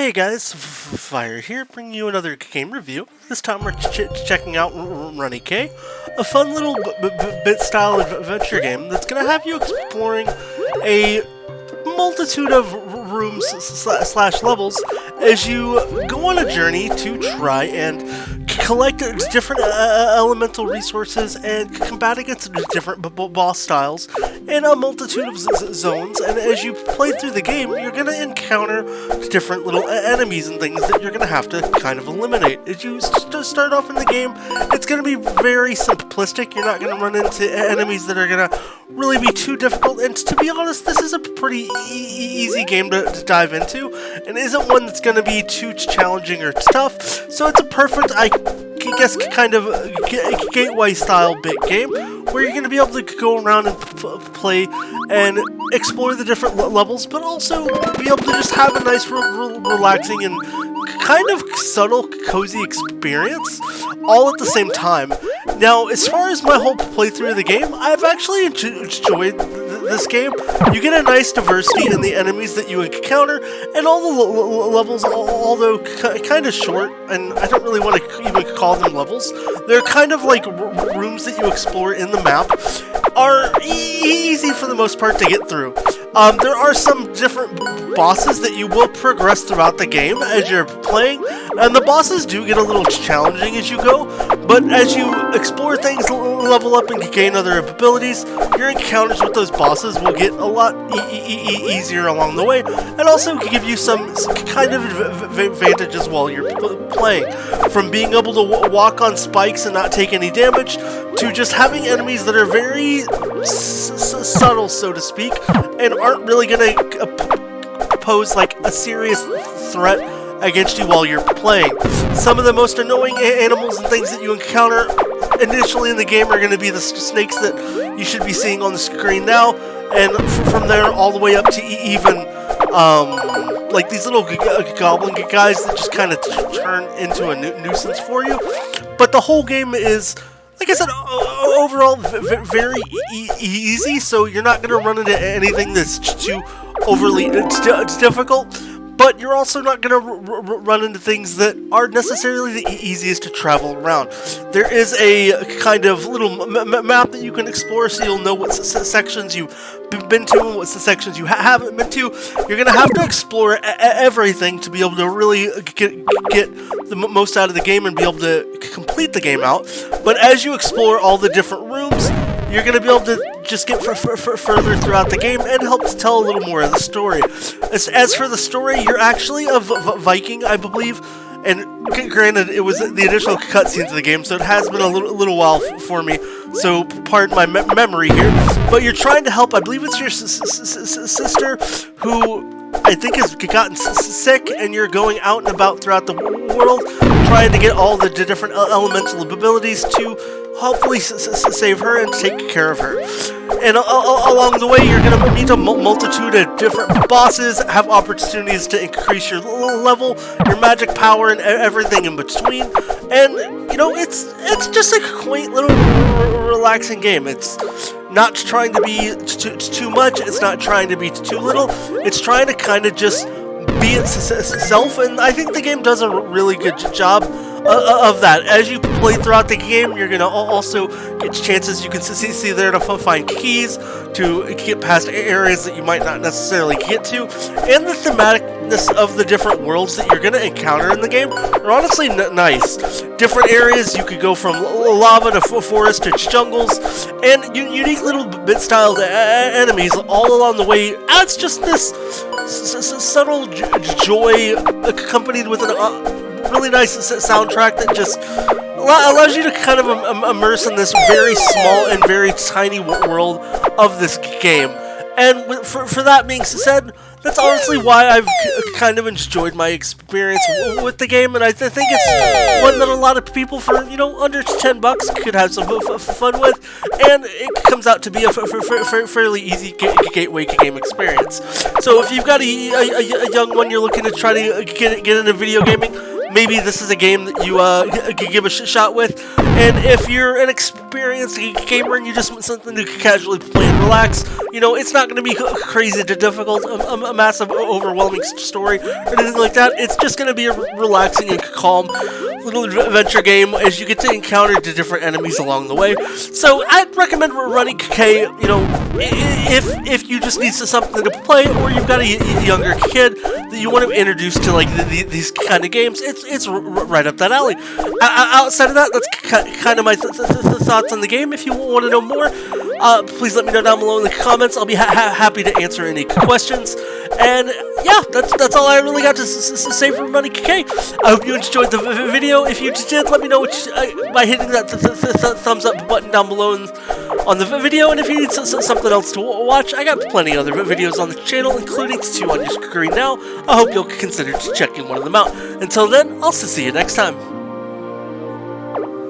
Hey guys, Fire here, bringing you another game review. This time we're checking out RunnyK, a fun little bit-style adventure game that's going to have you exploring a multitude of rooms slash levels as you go on a journey to try and collect different elemental resources and combat against different boss styles in a multitude of zones. And as you play through the game, you're going to encounter different little enemies and things that you're going to have to kind of eliminate. As you start off in the game, it's going to be very simplistic. You're not going to run into enemies that are going to really be too difficult, and to be honest, this is a pretty easy game to dive into, and isn't one that's going to be too challenging or tough, so it's a perfect, I guess, kind of gateway style bit game, where you're going to be able to go around and play and explore the different levels, but also be able to just have a nice, relaxing, and kind of subtle, cozy experience, all at the same time. Now, as far as my whole playthrough of the game, I've actually enjoyed this game. You get a nice diversity in the enemies that you encounter, and all the levels, although kind of short, and I don't really want to even call them levels, they're kind of like rooms that you explore in the map, are easy for the most part to get through. There are some different bosses that you will progress throughout the game as you're playing, and the bosses do get a little challenging as you go, but as you explore things, level up, and gain other abilities, your encounters with those bosses will get a lot easier along the way, and also give you some kind of advantages while you're playing. From being able to walk on spikes and not take any damage, to just having enemies that are very subtle, so to speak, and aren't really going to pose like a serious threat against you while you're playing. Some of the most annoying animals and things that you encounter initially in the game are going to be the snakes that you should be seeing on the screen now, and from there all the way up to even like these little goblin guys that just kind of turn into a nuisance for you. But the whole game is, like I said, overall very easy, so you're not going to run into anything that's too overly difficult, but you're also not going to run into things that are necessarily the easiest to travel around. There is a kind of little map that you can explore, so you'll know what sections you've been to and what's the sections you haven't been to. You're going to have to explore everything to be able to really get the most out of the game and be able to complete the game out. But as you explore all the different rooms, you're going to be able to just get further throughout the game and help to tell a little more of the story. As for the story, you're actually a Viking, I believe, and granted, it was the additional cutscenes of the game, so it has been a little while for me, so pardon my memory here. But you're trying to help, I believe it's your sister, who I think has gotten sick, and you're going out and about throughout the world trying to get all the different elemental abilities to hopefully save her and take care of her. And along the way, you're going to meet a multitude of different bosses, have opportunities to increase your level, your magic power, and everything in between. And, you know, it's just a quaint little relaxing game. It's not trying to be too much, it's not trying to be too little, it's trying to kind of just be itself, and I think the game does a really good job of that. As you play throughout the game, you're going to also get chances, you can see there to find keys to get past areas that you might not necessarily get to, and the thematicness of the different worlds that you're going to encounter in the game are honestly nice. Different areas, you could go from lava to forest to jungles, and unique little bit-styled enemies all along the way adds just this subtle joy accompanied with a really nice soundtrack that just allows you to kind of immerse in this very small and very tiny world of this game. And for that being said, that's honestly why I've kind of enjoyed my experience with the game, and I think it's one that a lot of people for, you know, under $10 could have some fun with, and it comes out to be a fairly easy gateway game experience. So if you've got a young one you're looking to try to get into video gaming, maybe this is a game that you could give a shot with. And if you're an experienced gamer and you just want something to casually play and relax, it's not going to be crazy to difficult, a massive, overwhelming story or anything like that. It's just going to be a relaxing and calm little adventure game as you get to encounter the different enemies along the way. So I'd recommend RunnyK. If you just need something to play, or you've got a younger kid that you want to introduce to like these kind of games, it's right up that alley. Outside of that, that's kind of my thoughts on the game. If you want to know more, please let me know down below in the comments. I'll be happy to answer any questions. And yeah, that's all I really got to say for RunnyK. I hope you enjoyed the video. If you did, let me know by hitting that thumbs up button down below on the video. And if you need something else to watch, I got plenty of other videos on the channel, including 2 on your screen now. I hope you'll consider checking one of them out. Until then, I'll see you next time.